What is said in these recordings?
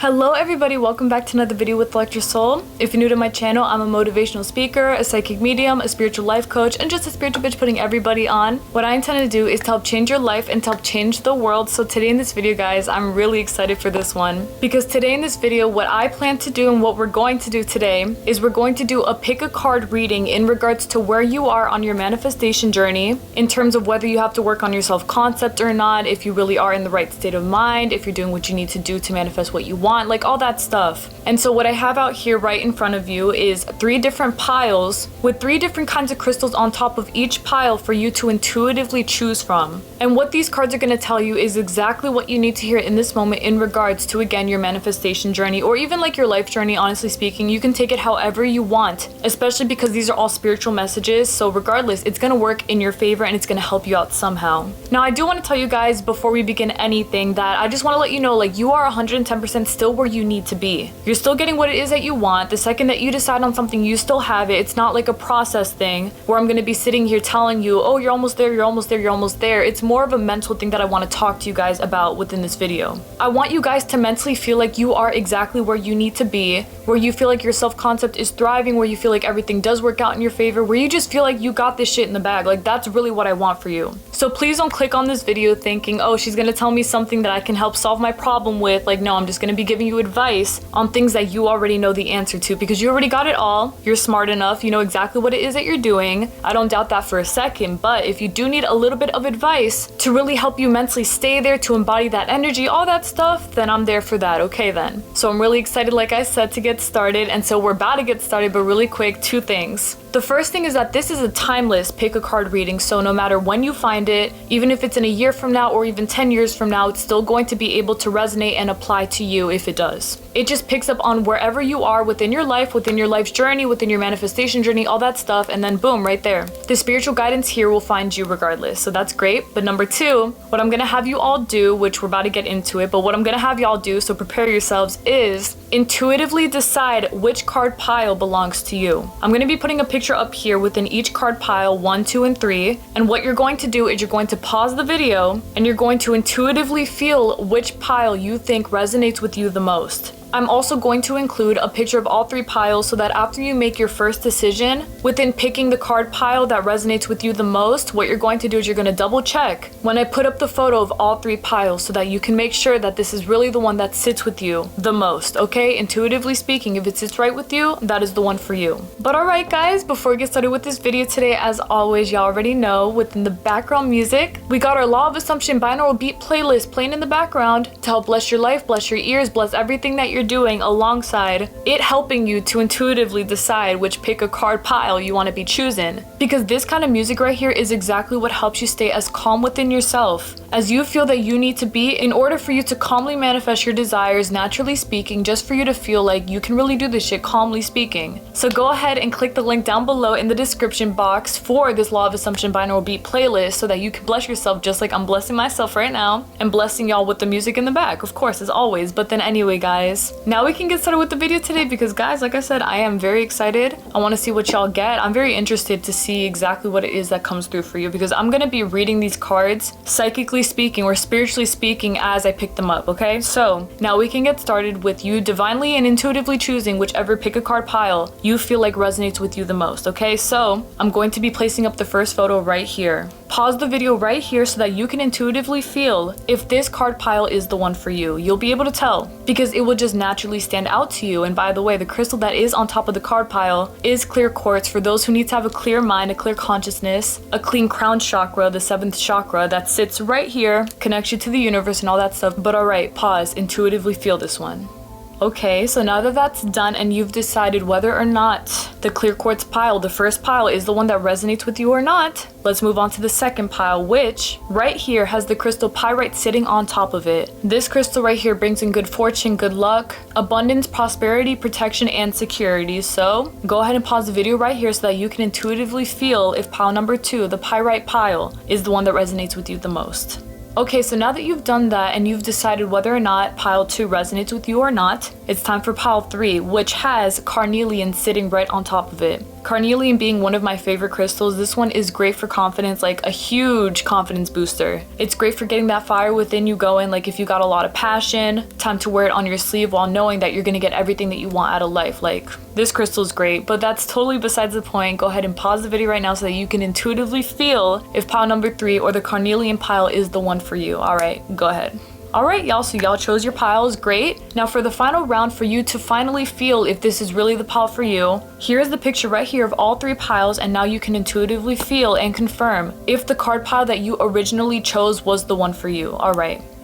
Hello everybody, welcome back to another video with Elect Your Soul. If you're new to my channel, I'm a motivational speaker, a psychic medium, a spiritual life coach, and just a spiritual bitch putting everybody on. What I intend to do is to help change your life and to help change the world. So today in this video, guys, I'm really excited for this one. Because today in this video, what I plan to do and what we're going to do today is we're going to do a pick a card reading in regards to where you are on your manifestation journey, in terms of whether you have to work on your self-concept or not, if you really are in the right state of mind, if you're doing what you need to do to manifest what you want, like all that stuff. And so what I have out here right in front of you is 3 different piles with 3 different kinds of crystals on top of each pile for you to intuitively choose from. And what these cards are going to tell you is exactly what you need to hear in this moment in regards to, again, your manifestation journey, or even like your life journey. Honestly speaking, you can take it however you want, especially because these are all spiritual messages. So regardless, it's going to work in your favor and it's going to help you out somehow. Now, I do want to tell you guys before we begin anything that I just want to let you know, like, you are 110% still where you need to be. You're still getting what it is that you want. The second that you decide on something, you still have it. It's not like a process thing where I'm going to be sitting here telling you, oh, you're almost there, you're almost there, you're almost there. It's more of a mental thing that I want to talk to you guys about within this video. I want you guys to mentally feel like you are exactly where you need to be, where you feel like your self-concept is thriving, where you feel like everything does work out in your favor, where you just feel like you got this shit in the bag. Like, that's really what I want for you. So please don't click on this video thinking, oh, she's going to tell me something that I can help solve my problem with. Like, no, I'm just going to be giving you advice on things that you already know the answer to, because you already got it all. You're smart enough. You know exactly what it is that you're doing. I don't doubt that for a second. But if you do need a little bit of advice to really help you mentally stay there, to embody that energy, all that stuff, then I'm there for that. Okay, then. So I'm really excited, like I said, to get started. And so we're about to get started, but really quick, 2 things. The first thing is that this is a timeless pick a card reading, so no matter when you find it, even if it's in a year from now or even 10 years from now, it's still going to be able to resonate and apply to you if it does. It just picks up on wherever you are within your life, within your life's journey, within your manifestation journey, all that stuff, and then boom, right there. The spiritual guidance here will find you regardless, so that's great. But number 2, what I'm gonna have you all do, which we're about to get into it, but what I'm gonna have y'all do, so prepare yourselves, is intuitively decide which card pile belongs to you. I'm gonna be putting a picture up here within each card pile 1, 2, and 3, and what you're going to do is you're going to pause the video and you're going to intuitively feel which pile you think resonates with you the most. I'm also going to include a picture of all 3 piles so that after you make your first decision within picking the card pile that resonates with you the most, what you're going to do is you're going to double check when I put up the photo of all 3 piles so that you can make sure that this is really the one that sits with you the most, okay? Intuitively speaking, if it sits right with you, that is the one for you. But alright guys, before we get started with this video today, as always, y'all already know, within the background music, we got our Law of Assumption binaural beat playlist playing in the background to help bless your life, bless your ears, bless everything that you're doing, alongside it helping you to intuitively decide which pick a card pile you want to be choosing. Because this kind of music right here is exactly what helps you stay as calm within yourself as you feel that you need to be in order for you to calmly manifest your desires, naturally speaking, just for you to feel like you can really do this shit calmly speaking. So go ahead and click the link down below in the description box for this Law of Assumption binaural beat playlist so that you can bless yourself just like I'm blessing myself right now and blessing y'all with the music in the back, of course, as always. But then anyway, guys, now we can get started with the video today because, guys, like I said, I am very excited. I want to see what y'all get. I'm very interested to see exactly what it is that comes through for you, because I'm going to be reading these cards psychically speaking or spiritually speaking as I pick them up, okay? So now we can get started with you divinely and intuitively choosing whichever pick a card pile you feel like resonates with you the most, okay? So I'm going to be placing up the first photo right here. Pause the video right here so that you can intuitively feel if this card pile is the one for you. You'll be able to tell because it will just naturally stand out to you. And by the way, the crystal that is on top of the card pile is clear quartz for those who need to have a clear mind, a clear consciousness, a clean crown chakra, the 7th chakra that sits right here, connects you to the universe and all that stuff. But alright, pause, intuitively feel this one. Okay, so now that that's done and you've decided whether or not the clear quartz pile, the first pile, is the one that resonates with you or not, let's move on to the second pile, which right here has the crystal pyrite sitting on top of it. This crystal right here brings in good fortune, good luck, abundance, prosperity, protection, and security. So go ahead and pause the video right here so that you can intuitively feel if pile number 2, the pyrite pile, is the one that resonates with you the most. Okay, so now that you've done that and you've decided whether or not pile 2 resonates with you or not, it's time for pile 3, which has carnelian sitting right on top of it. Carnelian being one of my favorite crystals, this one is great for confidence, like a huge confidence booster. It's great for getting that fire within you going, like if you got a lot of passion, time to wear it on your sleeve while knowing that you're gonna get everything that you want out of life. Like, this crystal is great, but that's totally besides the point. Go ahead and pause the video right now so that you can intuitively feel if pile number 3 or the carnelian pile is the one for you. All right, go ahead. Alright y'all, so y'all chose your piles, great. Now for the final round, for you to finally feel if this is really the pile for you, here's the picture right here of all 3 piles, and now you can intuitively feel and confirm if the card pile that you originally chose was the one for you.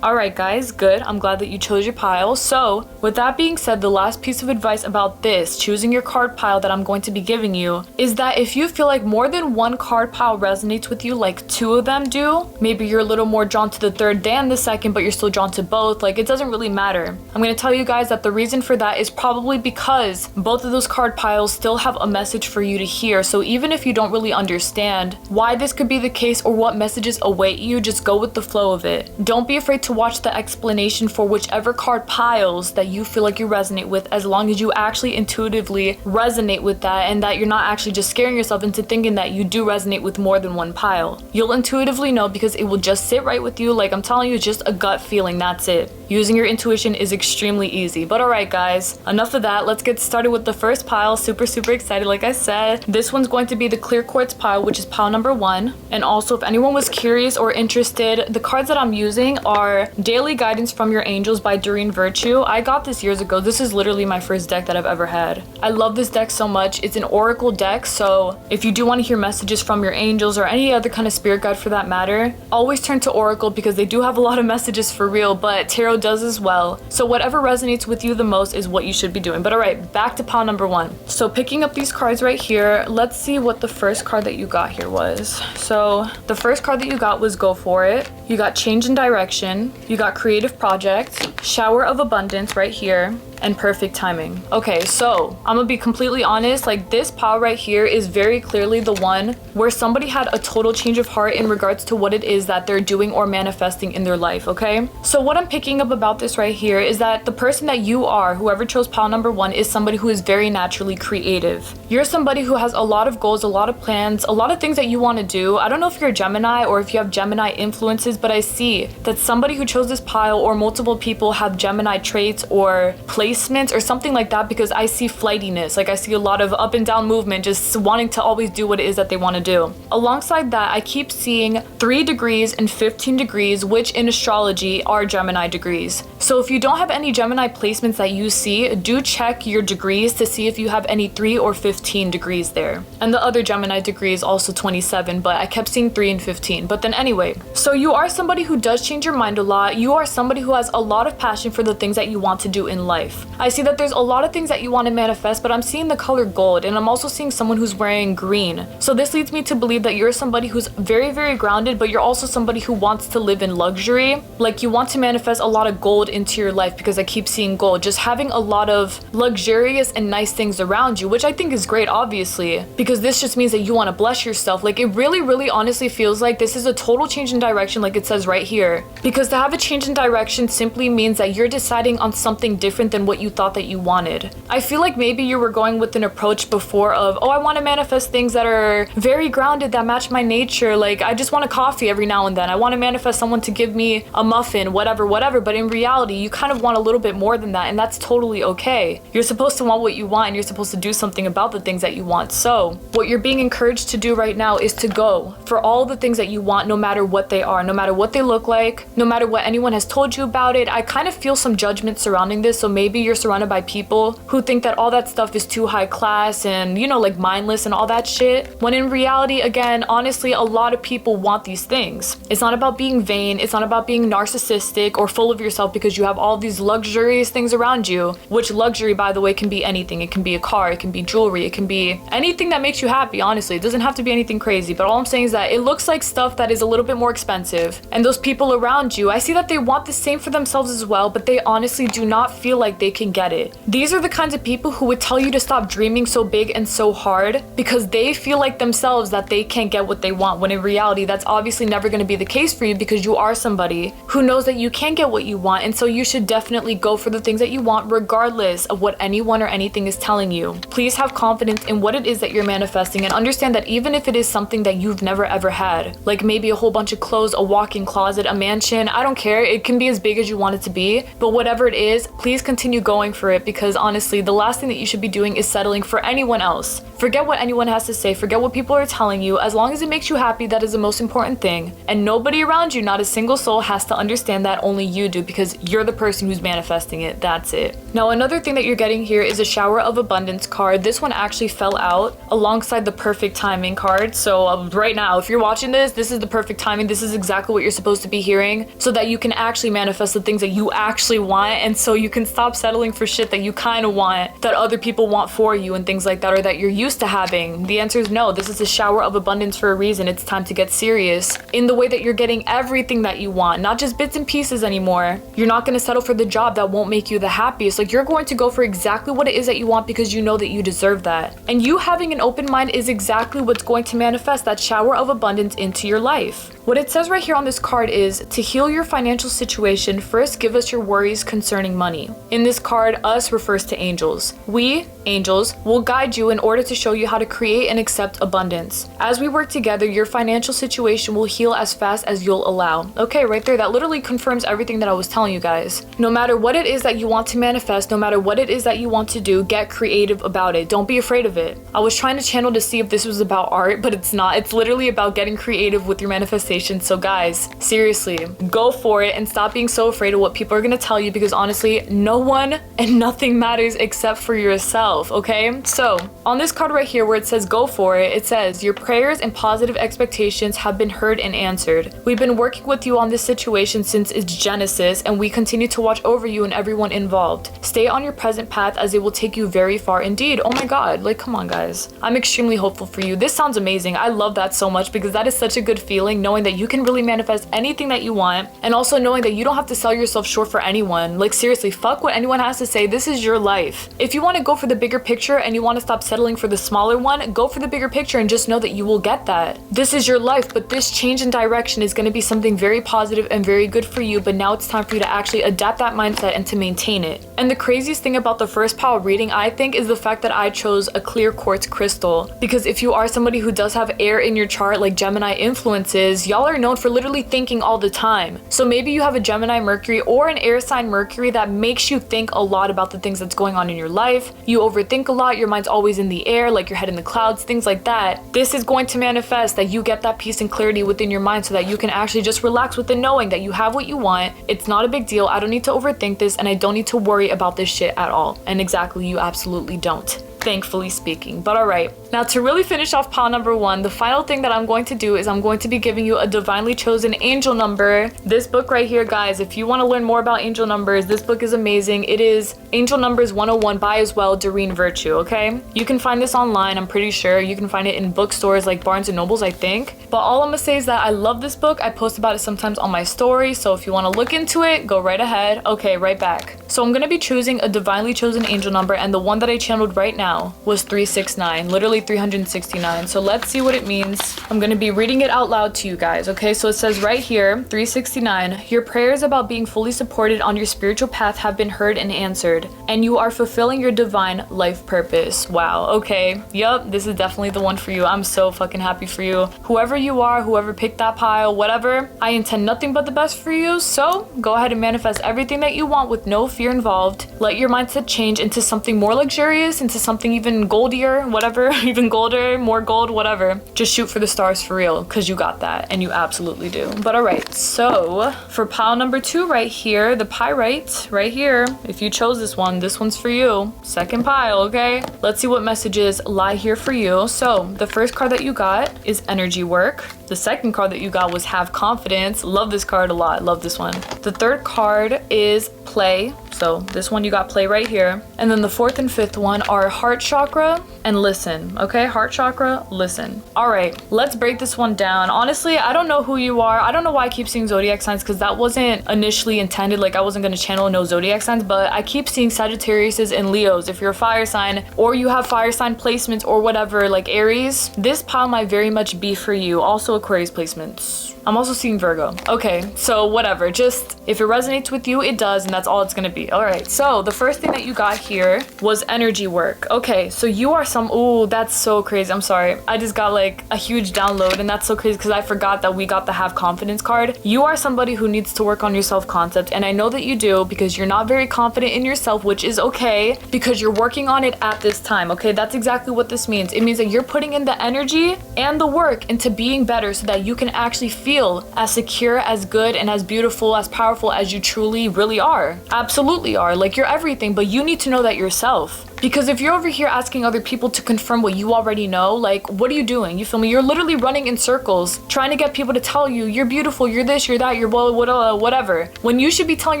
Alright guys, good. I'm glad that you chose your pile. So with that being said, the last piece of advice about this, choosing your card pile that I'm going to be giving you, is that if you feel like more than one card pile resonates with you, like 2 of them do, maybe you're a little more drawn to the third than the second, but you're still drawn to both, like it doesn't really matter. I'm going to tell you guys that the reason for that is probably because both of those card piles still have a message for you to hear. So even if you don't really understand why this could be the case or what messages await you, just go with the flow of it. Don't be afraid to watch the explanation for whichever card piles that you feel like you resonate with, as long as you actually intuitively resonate with that and that you're not actually just scaring yourself into thinking that you do resonate with more than one pile. You'll intuitively know because it will just sit right with you. Like I'm telling you, it's just a gut feeling, that's it. Using your intuition is extremely easy. But alright guys, enough of that. Let's get started with the first pile. Super excited. Like I said, this one's going to be the clear quartz pile, which is pile number 1. And also, if anyone was curious or interested, the cards that I'm using are Daily Guidance from Your Angels by Doreen Virtue. I got this years ago. This is literally my first deck that I've ever had. I love this deck so much. It's an oracle deck, so if you do want to hear messages from your angels or any other kind of spirit guide for that matter, always turn to oracle because they do have a lot of messages for real, but tarot does as well. So whatever resonates with you the most is what you should be doing. But alright, back to pile number 1. So picking up these cards right here, let's see what the first card that you got here was. So the first card that you got was Go For It. You got Change in Direction. You got Creative Project, Shower of Abundance right here, and Perfect Timing. Okay, so I'm gonna be completely honest, like this pile right here is very clearly the one where somebody had a total change of heart in regards to what it is that they're doing or manifesting in their life, okay? So what I'm picking up about this right here is that the person that you are, whoever chose pile number 1, is somebody who is very naturally creative. You're somebody who has a lot of goals, a lot of plans, a lot of things that you want to do. I don't know if you're a Gemini or if you have Gemini influences, but I see that somebody who chose this pile or multiple people have Gemini traits or placements or something like that, because I see flightiness. Like I see a lot of up and down movement, just wanting to always do what it is that they want to do. Alongside that, I keep seeing 3 degrees and 15 degrees, which in astrology are Gemini degrees. So if you don't have any Gemini placements that you see, do check your degrees to see if you have any 3 or 15 degrees there. And the other Gemini degree is also 27, but I kept seeing 3 and 15. But then anyway, so you are somebody who does change your mind a lot. You are somebody who has a lot of passion for the things that you want to do in life. I see that there's a lot of things that you want to manifest, but I'm seeing the color gold, and I'm also seeing someone who's wearing green. So this leads me to believe that you're somebody who's very grounded, but you're also somebody who wants to live in luxury. Like you want to manifest a lot of gold into your life, because I keep seeing gold, just having a lot of luxurious and nice things around you, which I think is great, obviously, because this just means that you want to bless yourself. Like it really honestly feels like this is a total change in direction, like it says right here, because to have a change in direction simply means that you're deciding on something different than what you thought that you wanted. I feel like maybe you were going with an approach before of, oh, I want to manifest things that are very grounded, that match my nature. Like I just want a coffee every now and then. I want to manifest someone to give me a muffin, whatever. But in reality, you kind of want a little bit more than that, and that's totally okay. You're supposed to want what you want, and you're supposed to do something about the things that you want. So what you're being encouraged to do right now is to go for all the things that you want, no matter what they are, no matter what they look like, no matter what anyone has told you about it. I kind of feel some judgment surrounding this, so maybe you're surrounded by people who think that all that stuff is too high class and, you know, like mindless and all that shit, when in reality, again, honestly, a lot of people want these things. It's not about being vain, it's not about being narcissistic or full of yourself because you have all these luxurious things around you, which luxury, by the way, can be anything. It can be a car, it can be jewelry, it can be anything that makes you happy, honestly. It doesn't have to be anything crazy, but all I'm saying is that it looks like stuff that is a little bit more expensive, and those people around you, I see that they want the same for themselves as well, but they honestly do not feel like they can get it. These are the kinds of people who would tell you to stop dreaming so big and so hard because they feel like themselves that they can't get what they want, when in reality, that's obviously never going to be the case for you, because you are somebody who knows that you can get what you want, and so you should definitely go for the things that you want regardless of what anyone or anything is telling you. Please have confidence in what it is that you're manifesting, and understand that even if it is something that you've never ever had, like maybe a whole bunch of clothes, a walk-in closet, a mansion, I don't care, it can be as big as you want it to be, but whatever it is, please continue going for it, because honestly, the last thing that you should be doing is settling for anyone else. Forget what anyone has to say, forget what people are telling you. As long as it makes you happy, that is the most important thing. And nobody around you, not a single soul, has to understand that, only you do, because you're the person who's manifesting it. That's it. Now, another thing that you're getting here is a shower of abundance card. This one actually fell out alongside the perfect timing card. So right now, if you're watching this, this is the perfect timing. This is exactly what you're supposed to be hearing, so that you can actually manifest the things that you actually want, and so you can stop settling for shit that you kind of want, that other people want for you and things like that, or that you're used to having. The answer is no. This is a shower of abundance for a reason. It's time to get serious in the way that you're getting everything that you want, not just bits and pieces anymore. You're not going to settle for the job that won't make you the happiest. Like, you're going to go for exactly what it is that you want, because you know that you deserve that. And you having an open mind is exactly what's going to manifest that shower of abundance into your life. What it says right here on this card is, to heal your financial situation, first give us your worries concerning money. In this card, us refers to angels. We, angels, will guide you in order to show you how to create and accept abundance. As we work together, your financial situation will heal as fast as you'll allow. Okay, right there, that literally confirms everything that I was telling you guys. No matter what it is that you want to manifest, no matter what it is that you want to do, get creative about it. Don't be afraid of it. I was trying to channel to see if this was about art, but it's not. It's literally about getting creative with your manifestation. So guys, seriously, go for it and stop being so afraid of what people are gonna tell you, because honestly, no one and nothing matters except for yourself, okay? So on this card right here where it says go for it, it says your prayers and positive expectations have been heard and answered. We've been working with you on this situation since its genesis, and we continue to watch over you and everyone involved. Stay on your present path, as it will take you very far indeed. Oh my god, like, come on guys. I'm extremely hopeful for you. This sounds amazing. I love that so much, because that is such a good feeling, knowing that you can really manifest anything that you want, and also knowing that you don't have to sell yourself short for anyone. Like, seriously, fuck what anyone has to say. This is your life. If you want to go for the bigger picture and you want to stop settling for the smaller one, go for the bigger picture and just know that you will get that. This is your life, but this change in direction is going to be something very positive and very good for you, but now it's time for you to actually adapt that mindset and to maintain it. And the craziest thing about the first pile reading, I think, is the fact that I chose a clear quartz crystal, because if you are somebody who does have air in your chart, like Gemini influences, y'all are known for literally thinking all the time. So maybe you have a Gemini Mercury or an air sign Mercury that makes you think a lot about the things that's going on in your life. You overthink a lot, your mind's always in the air, like your head in the clouds, things like that. This is going to manifest that you get that peace and clarity within your mind, so that you can actually just relax within knowing that you have what you want. It's not a big deal. I don't need to overthink this, and I don't need to worry about this shit at all. And exactly, you absolutely don't, thankfully speaking. But all right, now to really finish off pile number one, the final thing that I'm going to do is I'm going to be giving you a divinely chosen angel number. This book right here, guys, if you want to learn more about angel numbers, this book is amazing. It is Angel Numbers 101 by as well Doreen Virtue, okay? You can find this online, I'm pretty sure. You can find it in bookstores like Barnes and Nobles, I think. But all I'm gonna say is that I love this book. I post about it sometimes on my story, so if you want to look into it, go right ahead. Okay, right back. So I'm gonna be choosing a divinely chosen angel number, and the one that I channeled right now was 369, literally 369. So let's see what it means. I'm gonna be reading it out loud to you guys, okay? So it says right here, 369, your prayers about being fully supported on your spiritual path have been heard and answered, and you are fulfilling your divine life purpose. Wow, okay, yep, this is definitely the one for you. I'm so fucking happy for you. Whoever you are, whoever picked that pile, whatever, I intend nothing but the best for you, so go ahead and manifest everything that you want with no fear involved. Let your mindset change into something more luxurious, into something even goldier, whatever, even golder, more gold, whatever. Just shoot for the stars for real, because you got that, and you absolutely do. But all right, so for pile number two right here, the pyrite right here, if you chose this one's for you. Second pile, okay? Let's see what messages lie here for you. So the first card that you got is energy work. The second card that you got was have confidence. Love this card a lot. Love this one. The third card is play. So this one you got play right here. And then the fourth and fifth one are heart chakra, and listen, okay? Heart chakra, listen. All right, let's break this one down. Honestly, I don't know who you are. I don't know why I keep seeing zodiac signs, because that wasn't initially intended. Like, I wasn't going to channel no zodiac signs, but I keep seeing Sagittariuses and Leos. If you're a fire sign, or you have fire sign placements or whatever, like Aries, this pile might very much be for you. Also Aquarius placements. I'm also seeing Virgo. Okay, so whatever. Just if it resonates with you, it does, and that's all it's gonna be. All right, so the first thing that you got here was energy work. Okay, so you are oh, that's so crazy. I'm sorry. I just got like a huge download, and that's so crazy because I forgot that we got the have confidence card. You are somebody who needs to work on your self-concept, and I know that you do because you're not very confident in yourself, which is okay because you're working on it at this time, okay? That's exactly what this means. It means that you're putting in the energy and the work into being better so that you can actually feel as secure, as good, and as beautiful, as powerful as you truly really are. Absolutely are. Like, you're everything, but you need to know that yourself. Because if you're over here asking other people to confirm what you already know, like, what are you doing? You feel me? You're literally running in circles, trying to get people to tell you, you're beautiful, you're this, you're that, you're whatever. When you should be telling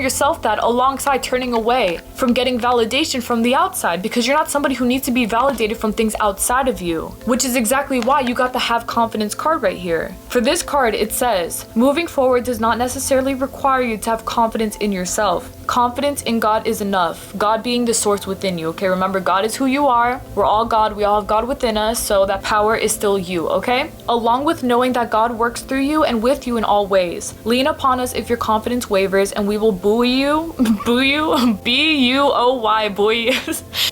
yourself that alongside turning away from getting validation from the outside, because you're not somebody who needs to be validated from things outside of you, which is exactly why you got the have confidence card right here. For this card, it says, moving forward does not necessarily require you to have confidence in yourself. Confidence in God is enough. God being the source within you, okay? Remember, God is who you are. We're all God. We all have God within us, so that power is still you, okay? Along with knowing that God works through you and with you in all ways. Lean upon us if your confidence wavers, and we will buoy you, B-U-O-Y, buoy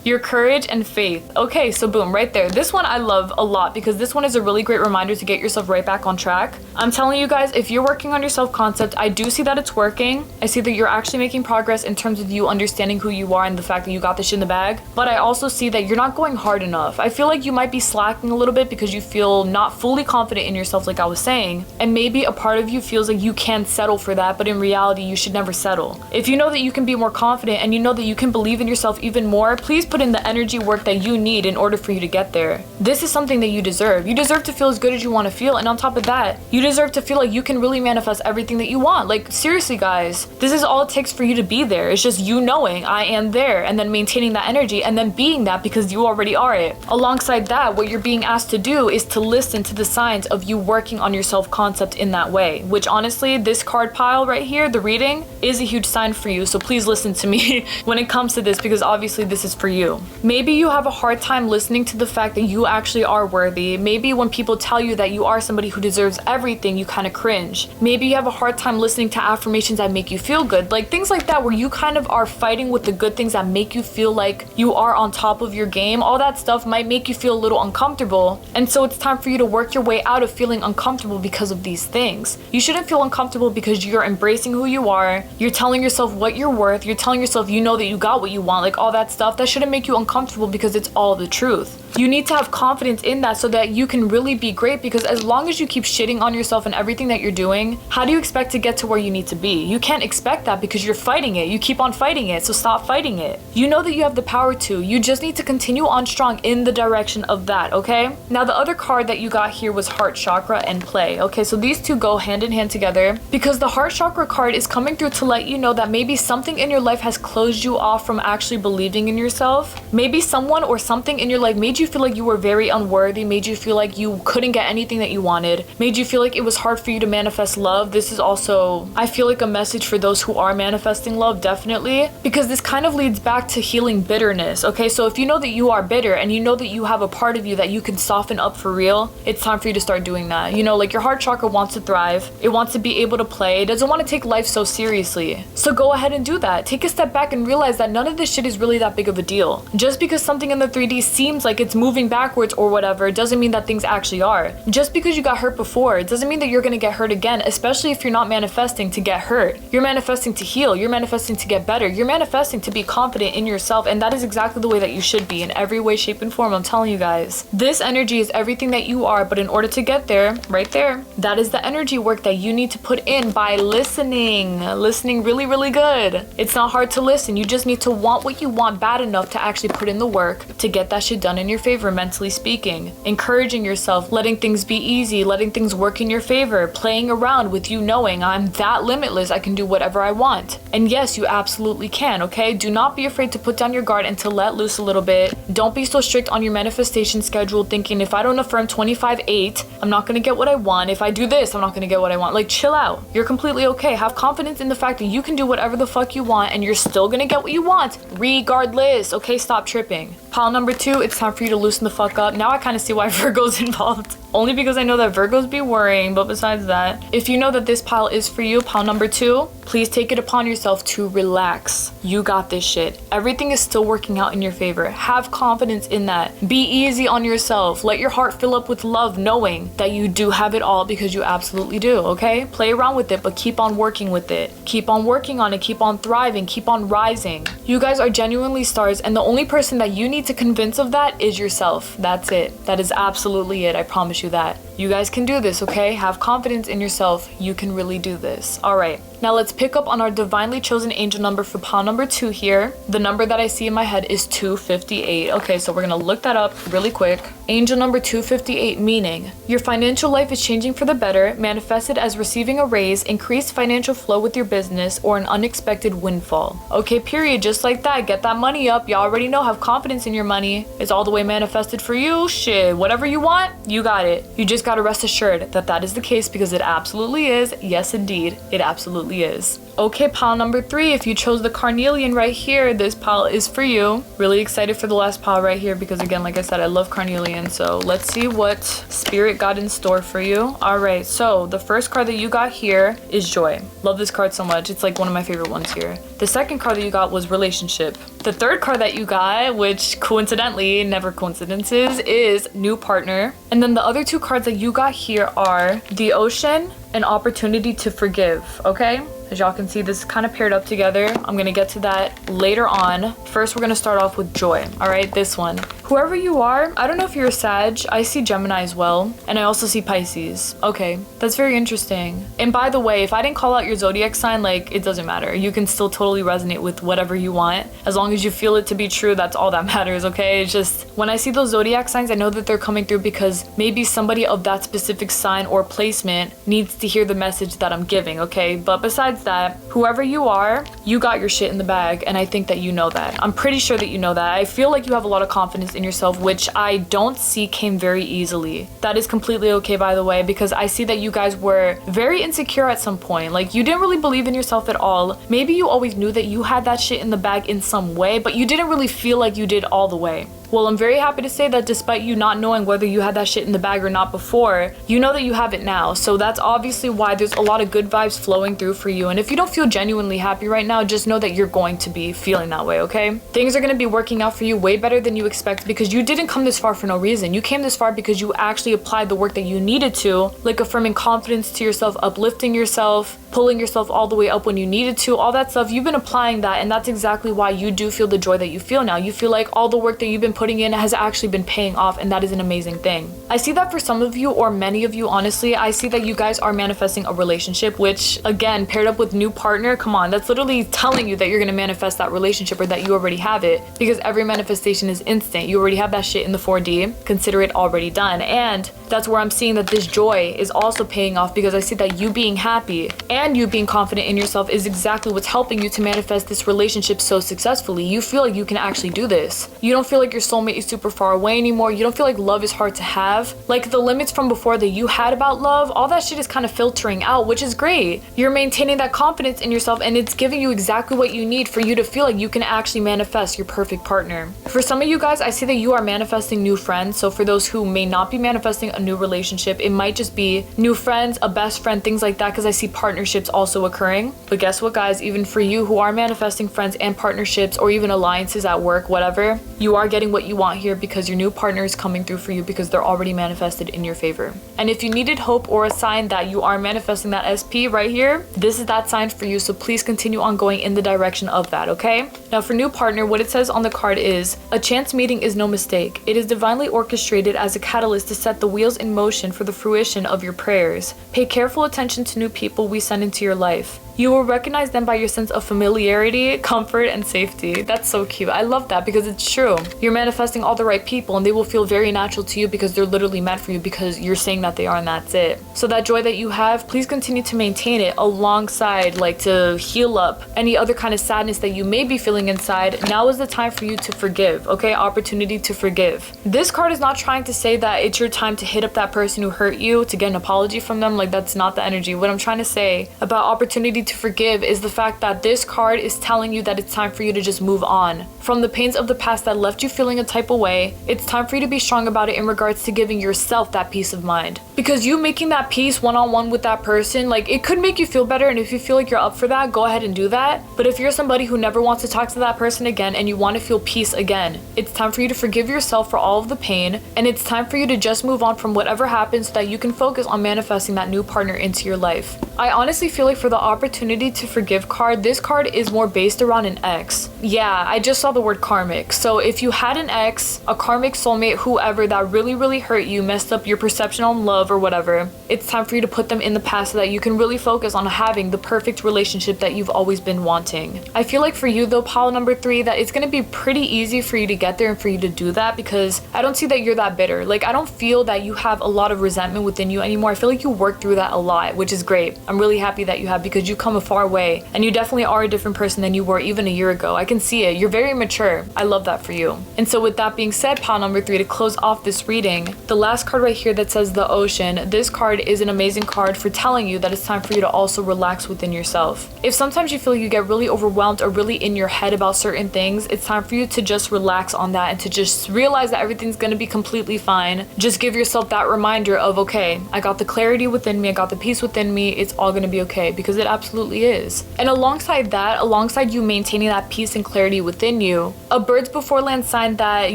your courage and faith. Okay, so boom, right there. This one I love a lot because this one is a really great reminder to get yourself right back on track. I'm telling you guys, if you're working on your self-concept, I do see that it's working. I see that you're actually making progress in terms of you understanding who you are and the fact that you got this shit in the bag. But I also see that you're not going hard enough. I feel like you might be slacking a little bit because you feel not fully confident in yourself, like I was saying. And maybe a part of you feels like you can settle for that, but in reality, you should never settle. If you know that you can be more confident and you know that you can believe in yourself even more, please put in the energy work that you need in order for you to get there. This is something that you deserve. You deserve to feel as good as you want to feel. And on top of that, you deserve to feel like you can really manifest everything that you want. Like, seriously, guys, this is all it takes for you to be there. It's just you knowing I am there and then maintaining that energy and then being that because you already are it. Alongside that, what you're being asked to do is to listen to the signs of you working on your self-concept in that way, which honestly, this card pile right here, the reading, is a huge sign for you. So please listen to me when it comes to this, because obviously this is for you. Maybe you have a hard time listening to the fact that you actually are worthy. Maybe when people tell you that you are somebody who deserves everything, you kind of cringe. Maybe you have a hard time listening to affirmations that make you feel good, like things like that, where you kind of are fighting with the good things that make you feel like you are on top of your game. All that stuff might make you feel a little uncomfortable, and so it's time for you to work your way out of feeling uncomfortable because of these things. You shouldn't feel uncomfortable because you're embracing who you are, you're telling yourself what you're worth, you're telling yourself you know that you got what you want, like all that stuff. That shouldn't make you uncomfortable because it's all the truth. You need to have confidence in that so that you can really be great, because as long as you keep shitting on yourself and everything that you're doing, how do you expect to get to where you need to be? You can't expect that because you're fighting it. You keep on fighting it, so stop fighting it. You know that you have the power to. You just need to continue on strong in the direction of that, okay? Now, the other card that you got here was heart chakra and play, okay? So these two go hand in hand together because the heart chakra card is coming through to let you know that maybe something in your life has closed you off from actually believing in yourself. Maybe someone or something in your life made you feel like you were very unworthy, made you feel like you couldn't get anything that you wanted, made you feel like it was hard for you to manifest love. This is also, I feel like, a message for those who are manifesting love, definitely, because this kind of leads back to healing bitterness, okay? So if you know that you are bitter and you know that you have a part of you that you can soften up for real, it's time for you to start doing that. You know, like, your heart chakra wants to thrive, it wants to be able to play, it doesn't want to take life so seriously. So go ahead and do that. Take a step back and realize that none of this shit is really that big of a deal. Just because something in the 3D seems like it's moving backwards or whatever, doesn't mean that things actually are. Just because you got hurt before, it doesn't mean that you're gonna get hurt again, especially if you're not manifesting to get hurt. You're manifesting to heal, you're manifesting to get better, you're manifesting to be confident in yourself, and that is exactly the way that you should be in every way, shape, and form. I'm telling you guys. This energy is everything that you are, but in order to get there, right there, that is the energy work that you need to put in by listening. Listening really, really good. It's not hard to listen. You just need to want what you want bad enough to actually put in the work to get that shit done in your your favor mentally speaking, encouraging yourself, letting things be easy, letting things work in your favor, playing around with you knowing I'm that limitless, I can do whatever I want. And yes, you absolutely can, okay? Do not be afraid to put down your guard and to let loose a little bit. Don't be so strict on your manifestation schedule thinking if I don't affirm 25/8, I'm not gonna get what I want. If I do this, I'm not gonna get what I want. Like, chill out. You're completely okay. Have confidence in the fact that you can do whatever the fuck you want and you're still gonna get what you want regardless, okay? Stop tripping. Pile number 2, it's time for you to loosen the fuck up. Now I kind of see why Virgo's involved. Only because I know that Virgos be worrying, but besides that, if you know that this pile is for you, pile number 2, please take it upon yourself to relax. You got this shit. Everything is still working out in your favor. Have confidence in that. Be easy on yourself. Let your heart fill up with love, knowing that you do have it all because you absolutely do, okay? Play around with it, but keep on working with it. Keep on working on it. Keep on thriving. Keep on rising. You guys are genuinely stars, and the only person that you need to convince of that is yourself. That's it. That is absolutely it. I promise you that. You guys can do this, okay? Have confidence in yourself. You can really do this. All right. Now let's pick up on our divinely chosen angel number for pile number 2 here. The number that I see in my head is 258. Okay, so we're gonna look that up really quick. Angel number 258, meaning your financial life is changing for the better, manifested as receiving a raise, increased financial flow with your business, or an unexpected windfall. Okay, period. Just like that. Get that money up. You already know. Have confidence in your money. It's all the way manifested for you. Shit, whatever you want, you got it. You just gotta rest assured that that is the case because it absolutely is. Yes, indeed. It absolutely is. Okay, pile number 3, if you chose the carnelian right here, this pile is for you. Really excited for the last pile right here because again, like I said, I love carnelian. So let's see what spirit got in store for you. All right, so the first card that you got here is joy. Love this card so much. It's like one of my favorite ones here. The second card that you got was relationship. The third card that you got, which coincidentally, never coincidences, is new partner. And then the other 2 cards that you got here are the ocean and opportunity to forgive, okay? As y'all can see, this is kind of paired up together. I'm gonna get to that later on. First, we're gonna start off with joy, all right? This one. Whoever you are, I don't know if you're a Sag, I see Gemini as well, and I also see Pisces. Okay, that's very interesting. And by the way, if I didn't call out your zodiac sign, like, it doesn't matter. You can still totally resonate with whatever you want. As long as you feel it to be true, that's all that matters, okay? It's just, when I see those zodiac signs, I know that they're coming through because maybe somebody of that specific sign or placement needs to hear the message that I'm giving, okay? But besides that, whoever you are, you got your shit in the bag, and I think that you know that. I'm pretty sure that you know that. I feel like you have a lot of confidence in yourself, which I don't see came very easily. That is completely okay, by the way, because I see that you guys were very insecure at some point. Like, you didn't really believe in yourself at all. Maybe you always knew that you had that shit in the bag in some way, but you didn't really feel like you did all the way. Well, I'm very happy to say that despite you not knowing whether you had that shit in the bag or not before, you know that you have it now. So that's obviously why there's a lot of good vibes flowing through for you. And if you don't feel genuinely happy right now, just know that you're going to be feeling that way, okay? Things are going to be working out for you way better than you expect because you didn't come this far for no reason. You came this far because you actually applied the work that you needed to, like affirming confidence to yourself, uplifting yourself, pulling yourself all the way up when you needed to, all that stuff. You've been applying that, and that's exactly why you do feel the joy that you feel now. You feel like all the work that you've been putting in has actually been paying off, and that is an amazing thing. I see that for some of you, or many of you, honestly. I see that you guys are manifesting a relationship, which again, paired up with new partner, come on, that's literally telling you that you're gonna manifest that relationship or that you already have it, because every manifestation is instant. You already have that shit in the 4D. Consider it already done. And that's where I'm seeing that this joy is also paying off, because I see that you being happy and you being confident in yourself is exactly what's helping you to manifest this relationship so successfully. You feel like you can actually do this. You don't feel like your soulmate is super far away anymore. You don't feel like love is hard to have. Like the limits from before that you had about love, all that shit is kind of filtering out, which is great. You're maintaining that confidence in yourself, and it's giving you exactly what you need for you to feel like you can actually manifest your perfect partner. For some of you guys, I see that you are manifesting new friends. So for those who may not be manifesting a new relationship, it might just be new friends, a best friend, things like that, because I see partnerships also occurring. But guess what, guys? Even for you who are manifesting friends and partnerships, or even alliances at work, whatever, you are getting what you want here because your new partner is coming through for you because they're already manifested in your favor. And if you needed hope or a sign that you are manifesting that SP right here, this is that sign for you. So please continue on going in the direction of that, okay? Now for new partner, what it says on the card is, a chance meeting is no mistake. It is divinely orchestrated as a catalyst to set the wheels in motion for the fruition of your prayers. Pay careful attention to new people we send into your life. You will recognize them by your sense of familiarity, comfort, and safety. That's so cute. I love that because it's true. You're manifesting all the right people and they will feel very natural to you because they're literally meant for you because you're saying that they are and that's it. So that joy that you have, please continue to maintain it alongside, like, to heal up any other kind of sadness that you may be feeling inside. Now is the time for you to forgive, okay? Opportunity to forgive. This card is not trying to say that it's your time to hit up that person who hurt you to get an apology from them. Like, that's not the energy. What I'm trying to say about opportunity to forgive is the fact that this card is telling you that it's time for you to just move on from the pains of the past that left you feeling a type of way. It's time for you to be strong about it in regards to giving yourself that peace of mind, because you making that peace one-on-one with that person, like, it could make you feel better, and if you feel like you're up for that, go ahead and do that. But if you're somebody who never wants to talk to that person again and you want to feel peace again, it's time for you to forgive yourself for all of the pain, and it's time for you to just move on from whatever happened so that you can focus on manifesting that new partner into your life. I honestly feel like for the opportunity to forgive card, this card is more based around an ex. Yeah, I just saw the word karmic. So if you had an ex, a karmic soulmate, whoever that really hurt you, messed up your perception on love or whatever, it's time for you to put them in the past so that you can really focus on having the perfect relationship that you've always been wanting. I feel like for you though, pile number 3, that it's gonna be pretty easy for you to get there and for you to do that, because I don't see that you're that bitter. Like, I don't feel that you have a lot of resentment within you anymore. I feel like you work through that a lot, which is great. I'm really happy that you have, because you've come a far way and you definitely are a different person than you were even a year ago. I can see it. You're very mature. I love that for you. And so with that being said, pile number 3, to close off this reading, the last card right here that says the Ocean, this card is an amazing card for telling you that it's time for you to also relax within yourself. If sometimes you feel you get really overwhelmed or really in your head about certain things, it's time for you to just relax on that and to just realize that everything's going to be completely fine. Just give yourself that reminder of, okay, I got the clarity within me, I got the peace within me, it's all going to be okay, because it absolutely is. And alongside that, alongside you maintaining that peace and clarity within you, a birds before land sign that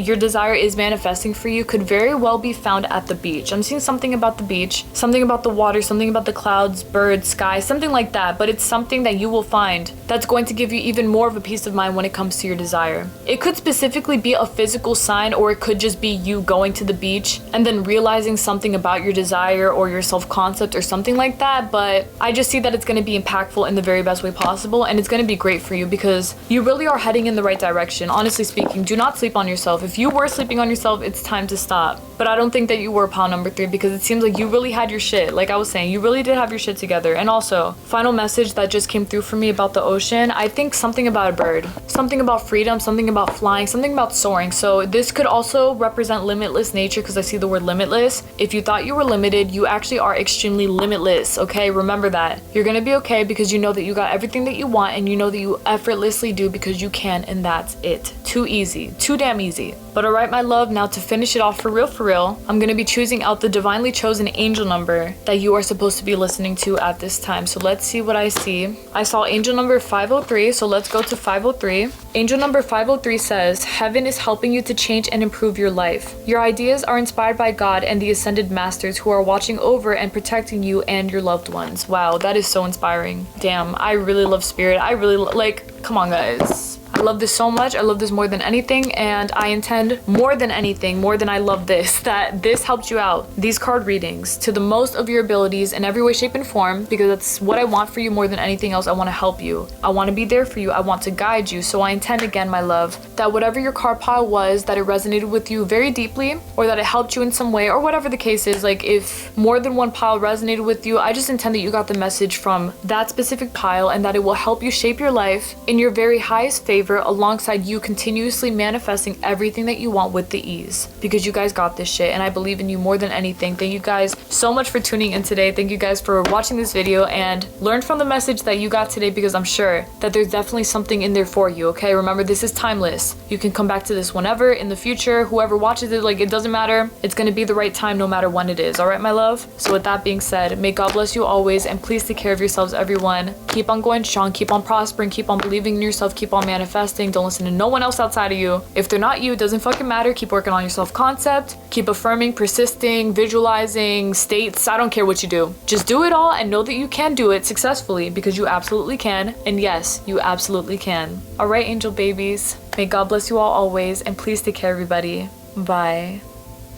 your desire is manifesting for you could very well be found at the beach. I'm seeing something about the beach, something about the water, something about the clouds, birds, sky, something like that, but it's something that you will find that's going to give you even more of a peace of mind when it comes to your desire. It could specifically be a physical sign, or it could just be you going to the beach and then realizing something about your desire or your self-concept or something like that, but I just see that it's going to be impactful in the very best way possible, and it's going to be great for you because you really are heading in the right direction. Honestly speaking, do not sleep on yourself. If you were sleeping on yourself, it's time to stop. But I don't think that you were, pile number 3, because it seems like you really had your shit. Like I was saying, you really did have your shit together. And also, final message that just came through for me about the ocean, I think something about a bird, something about freedom, something about flying, something about soaring. So this could also represent limitless nature, because I see the word limitless. If you thought you were limited, you actually are extremely limitless, okay? Remember that. You're gonna be okay because you know that you got everything that you want, and you know that you effortlessly do because you can, and that's it. Too easy, too damn easy. But alright, my love, now to finish it off for real, I'm gonna be choosing out the divinely chosen angel number that you are supposed to be listening to at this time. So let's see what I see. I saw angel number 503, so let's go to 503. Angel number 503 says, heaven is helping you to change and improve your life. Your ideas are inspired by God and the ascended masters who are watching over and protecting you and your loved ones. Wow, that is so inspiring. Damn, I really love spirit. I really like, come on guys. I love this so much. I love this more than anything, and I intend more than anything, more than I love this, that this helped you out, these card readings, to the most of your abilities in every way, shape, and form, because that's what I want for you more than anything else. I want to help you. I want to be there for you. I want to guide you. So I intend, again, my love, that whatever your card pile was, that it resonated with you very deeply, or that it helped you in some way, or whatever the case is. Like, if more than one pile resonated with you, I just intend that you got the message from that specific pile, and that it will help you shape your life in your very highest favor, alongside you continuously manifesting everything that you want with the ease, because you guys got this shit, and I believe in you more than anything. Thank you guys so much for tuning in today. Thank you guys for watching this video, and learn from the message that you got today, because I'm sure that there's definitely something in there for you. Okay, remember, this is timeless. You can come back to this whenever in the future. Whoever watches it, like, it doesn't matter. It's gonna be the right time no matter when it is. All right, my love? So with that being said, may God bless you always, and please take care of yourselves, everyone. Keep on going strong, keep on prospering, keep on believing in yourself, keep on manifesting. Don't listen to no one else outside of you. If they're not you, it doesn't fucking matter. Keep working on your self-concept, keep affirming, persisting, visualizing, states. I don't care what you do. Just do it all and know that you can do it successfully, because you absolutely can. And yes, you absolutely can. All right, angel babies. May God bless you all always, and please take care, everybody. Bye.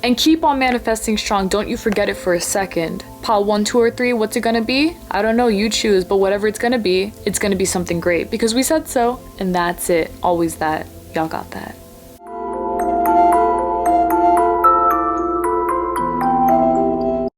And keep on manifesting strong. Don't you forget it for a second. Pile 1, 2, or 3, what's it gonna be? I don't know, you choose, but whatever it's gonna be something great because we said so. And that's it. Always that. Y'all got that.